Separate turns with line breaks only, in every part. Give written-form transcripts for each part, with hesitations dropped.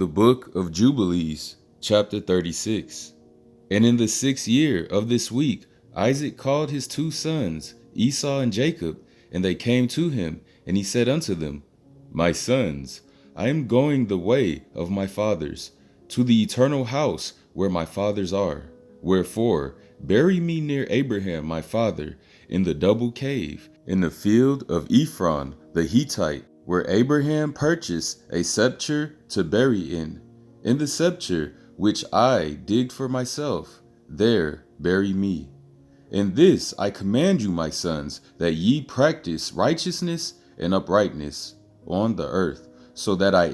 The Book of Jubilees, chapter 36. And in the 6th year of this week, Isaac called his 2 sons, Esau and Jacob, and they came to him, and he said unto them, My sons, I am going the way of my fathers, to the eternal house where my fathers are. Wherefore, bury me near Abraham my father, in the double cave, in the field of Ephron the Hittite, where Abraham purchased a sepulchre to bury in the sepulchre which I digged for myself, there bury me. In this I command you, my sons, that ye practice righteousness and uprightness on the earth, so that I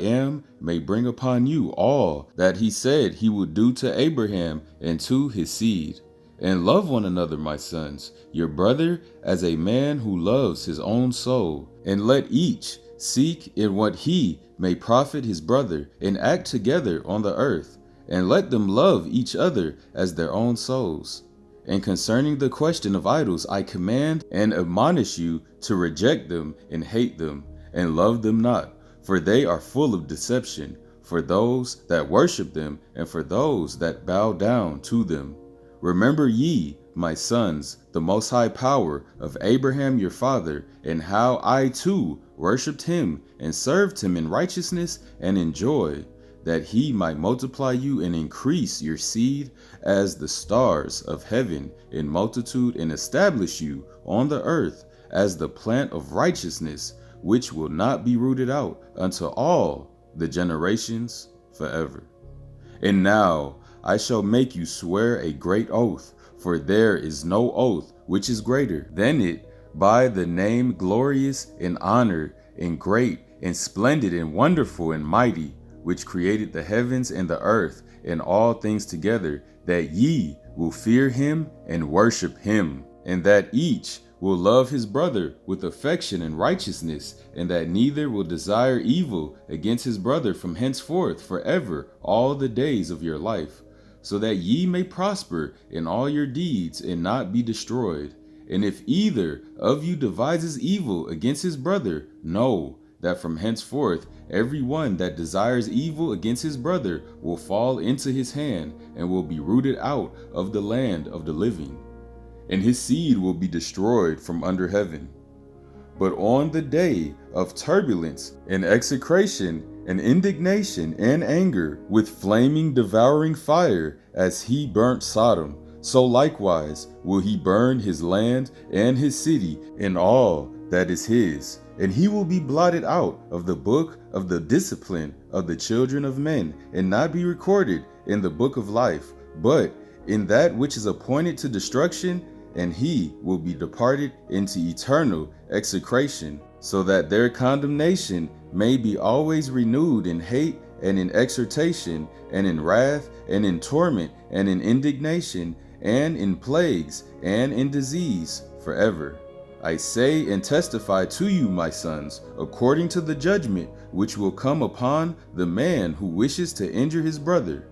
may bring upon you all that he said he would do to Abraham and to his seed. And love one another, my sons, your brother as a man who loves his own soul, and let each seek in what he may profit his brother, and act together on the earth, and let them love each other as their own souls. And concerning the question of idols, I command and admonish you to reject them and hate them, and love them not, for they are full of deception, for those that worship them, and for those that bow down to them. Remember ye, my sons, the most high power of Abraham your father, and how I too worshipped him and served him in righteousness and in joy, that he might multiply you and increase your seed as the stars of heaven in multitude, and establish you on the earth as the plant of righteousness, which will not be rooted out unto all the generations forever. And now I shall make you swear a great oath, for there is no oath which is greater than it, by the name glorious and honored and great and splendid and wonderful and mighty, which created the heavens and the earth and all things together, that ye will fear him and worship him, and that each will love his brother with affection and righteousness, and that neither will desire evil against his brother from henceforth forever all the days of your life, so that ye may prosper in all your deeds and not be destroyed. And if either of you devises evil against his brother, know that from henceforth every one that desires evil against his brother will fall into his hand, and will be rooted out of the land of the living, and his seed will be destroyed from under heaven. But on the day of turbulence and execration and indignation and anger, with flaming devouring fire, as he burnt Sodom, so likewise will he burn his land and his city and all that is his. And he will be blotted out of the book of the discipline of the children of men, and not be recorded in the book of life, but in that which is appointed to destruction. And he will be departed into eternal execration, so that their condemnation may be always renewed in hate and in exhortation and in wrath and in torment and in indignation and in plagues and in disease forever. I say and testify to you, my sons, according to the judgment which will come upon the man who wishes to injure his brother.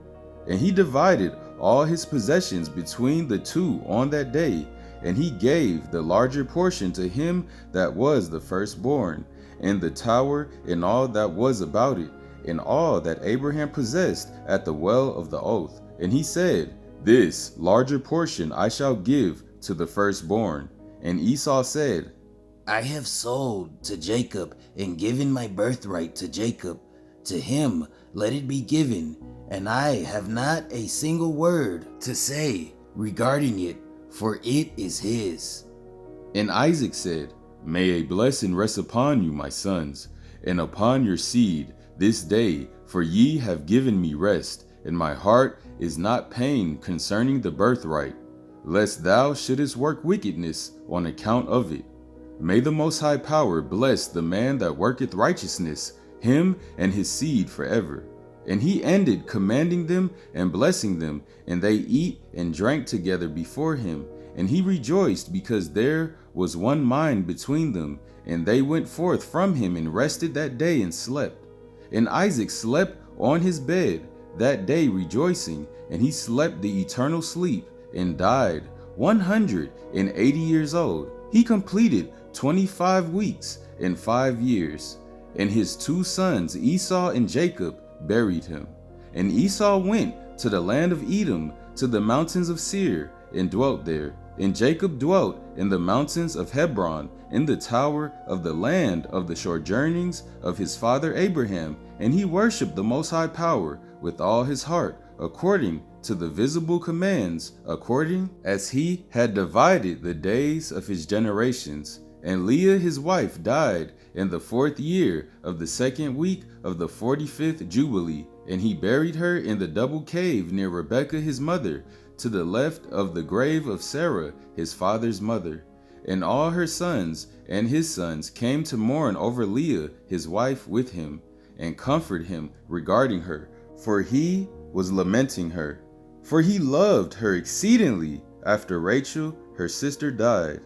And he divided all his possessions between the two on that day, and he gave the larger portion to him that was the firstborn, and the tower and all that was about it, and all that Abraham possessed at the well of the oath. And he said, This larger portion I shall give to the firstborn. And Esau said,
I have sold to Jacob and given my birthright to Jacob. To him let it be given, and I have not a single word to say regarding it, for it is his.
And Isaac said, May a blessing rest upon you, my sons, and upon your seed this day, for ye have given me rest, and my heart is not pained concerning the birthright, lest thou shouldest work wickedness on account of it. May the Most High Power bless the man that worketh righteousness, him and his seed forever. And he ended commanding them and blessing them, and they eat and drank together before him. And he rejoiced, because there was one mind between them. And they went forth from him and rested that day and slept. And Isaac slept on his bed that day rejoicing, and he slept the eternal sleep, and died 180 years old. He completed 25 weeks and 5 years. And his 2 sons, Esau and Jacob, buried him. And Esau went to the land of Edom, to the mountains of Seir, and dwelt there. And Jacob dwelt in the mountains of Hebron, in the tower of the land of the sojournings of his father Abraham. And he worshipped the Most High Power with all his heart, according to the visible commands, according as he had divided the days of his generations. And Leah his wife died in the 4th year of the 2nd week of the 45th Jubilee. And he buried her in the double cave near Rebekah his mother, to the left of the grave of Sarah his father's mother. And all her sons and his sons came to mourn over Leah his wife with him, and comfort him regarding her, for he was lamenting her. For he loved her exceedingly after Rachel her sister died.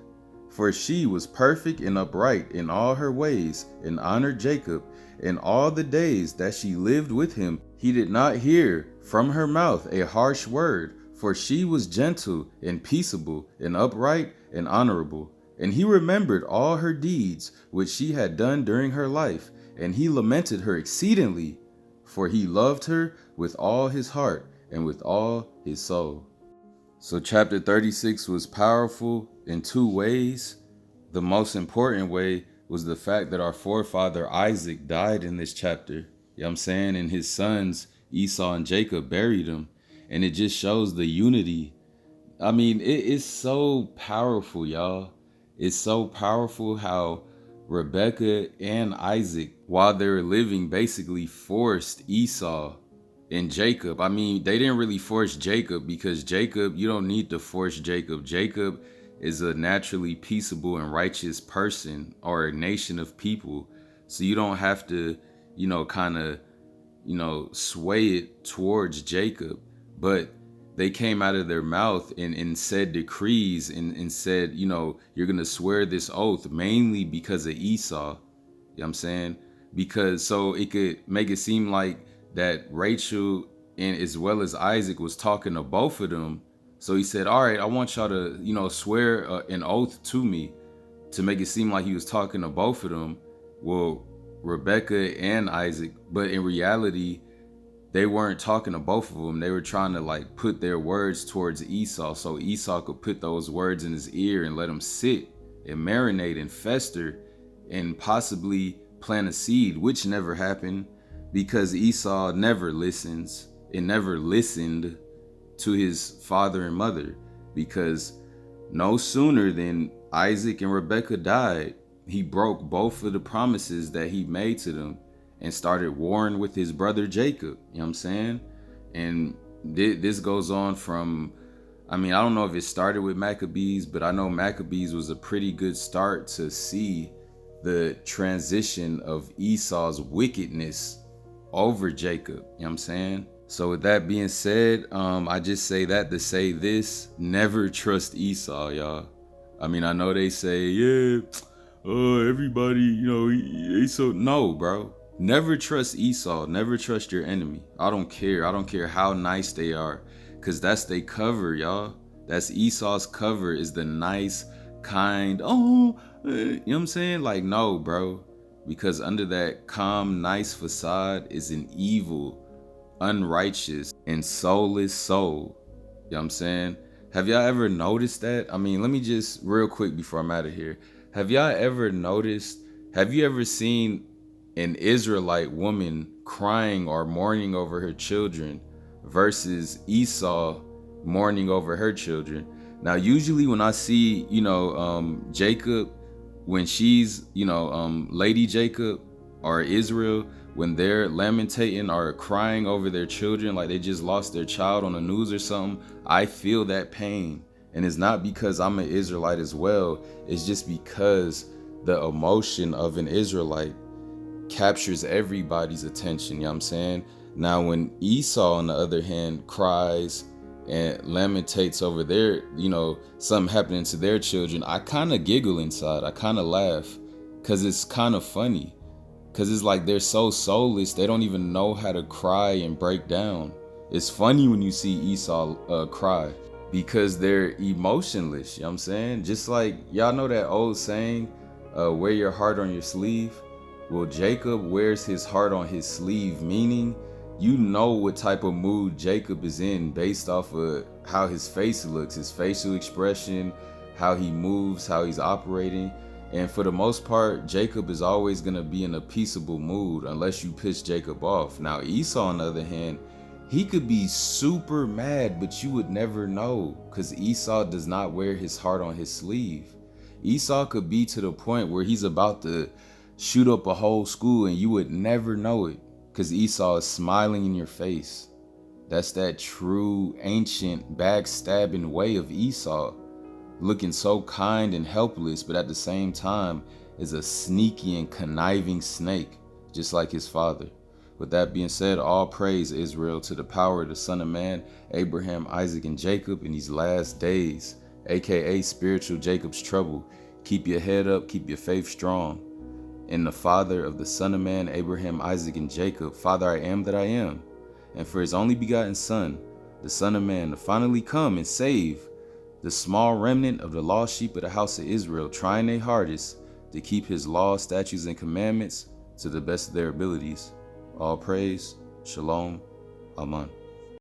For she was perfect and upright in all her ways, and honored Jacob. In all the days that she lived with him, he did not hear from her mouth a harsh word, for she was gentle and peaceable and upright and honorable. And he remembered all her deeds which she had done during her life, and he lamented her exceedingly, for he loved her with all his heart and with all his soul. So chapter 36 was powerful in 2 ways. The most important way was the fact that our forefather Isaac died in this chapter. You know what I'm saying? And his sons Esau and Jacob buried him. And it just shows the unity. I mean, it is so powerful, y'all. It's so powerful how Rebekah and Isaac, while they were living, basically forced Esau and Jacob. I mean, they didn't really force Jacob, because Jacob, you don't need to force Jacob. Jacob is a naturally peaceable and righteous person, or a nation of people. So you don't have to, kind of, sway it towards Jacob. But they came out of their mouth and said decrees and said, you're going to swear this oath mainly because of Esau. You know what I'm saying? Because so it could make it seem like that Rachel and as well as Isaac was talking to both of them. So he said, all right, I want y'all to, swear an oath to me, to make it seem like he was talking to both of them. Well, Rebekah and Isaac, but in reality, they weren't talking to both of them. They were trying to put their words towards Esau, so Esau could put those words in his ear and let them sit and marinate and fester and possibly plant a seed, which never happened, because Esau never listens and never listened to his father and mother, because no sooner than Isaac and Rebekah died, he broke both of the promises that he made to them and started warring with his brother Jacob. You know what I'm saying? And this goes on from, I don't know if it started with Maccabees, but I know Maccabees was a pretty good start to see the transition of Esau's wickedness over Jacob. You know what I'm saying? So with that being said, I just say that to say this: never trust Esau, y'all. I know they say, yeah, everybody, Esau. No, bro. Never trust Esau. Never trust your enemy. I don't care. I don't care how nice they are, because that's their cover, y'all. That's Esau's cover, is the nice, kind, you know what I'm saying? No, bro. Because under that calm, nice facade is an evil, unrighteous, and soulless soul. You know what I'm saying? Have y'all ever noticed that? Let me just real quick before I'm out of here. Have you ever seen an Israelite woman crying or mourning over her children versus Esau mourning over her children? Now, usually when I see, Jacob, when she's, Lady Jacob or Israel, when they're lamentating or crying over their children, like they just lost their child on the news or something, I feel that pain. And it's not because I'm an Israelite as well. It's just because the emotion of an Israelite captures everybody's attention. You know what I'm saying? Now, when Esau, on the other hand, cries and lamentates over their, something happening to their children, I kind of giggle inside. I kind of laugh, because it's kind of funny. Because it's like they're so soulless, they don't even know how to cry and break down. It's funny when you see Esau cry, because they're emotionless. You know what I'm saying? Just like, y'all know that old saying, wear your heart on your sleeve? Well, Jacob wears his heart on his sleeve, meaning You know what type of mood Jacob is in based off of how his face looks, his facial expression, how he moves, how he's operating. And for the most part, Jacob is always going to be in a peaceable mood unless you piss Jacob off. Now, Esau, on the other hand, he could be super mad, but you would never know because Esau does not wear his heart on his sleeve. Esau could be to the point where he's about to shoot up a whole school and you would never know it because Esau is smiling in your face. That's that true ancient backstabbing way of Esau, looking so kind and helpless, but at the same time is a sneaky and conniving snake, just like his father. With that being said, all praise, Israel, to the power of the Son of Man, Abraham, Isaac, and Jacob in these last days, aka spiritual Jacob's trouble. Keep your head up, keep your faith strong. In the Father of the Son of Man, Abraham, Isaac, and Jacob, Father, I am that I am. And for his only begotten Son, the Son of Man, to finally come and save the small remnant of the lost sheep of the house of Israel, trying their hardest to keep his laws, statutes, and commandments to the best of their abilities. All praise, Shalom, Amen.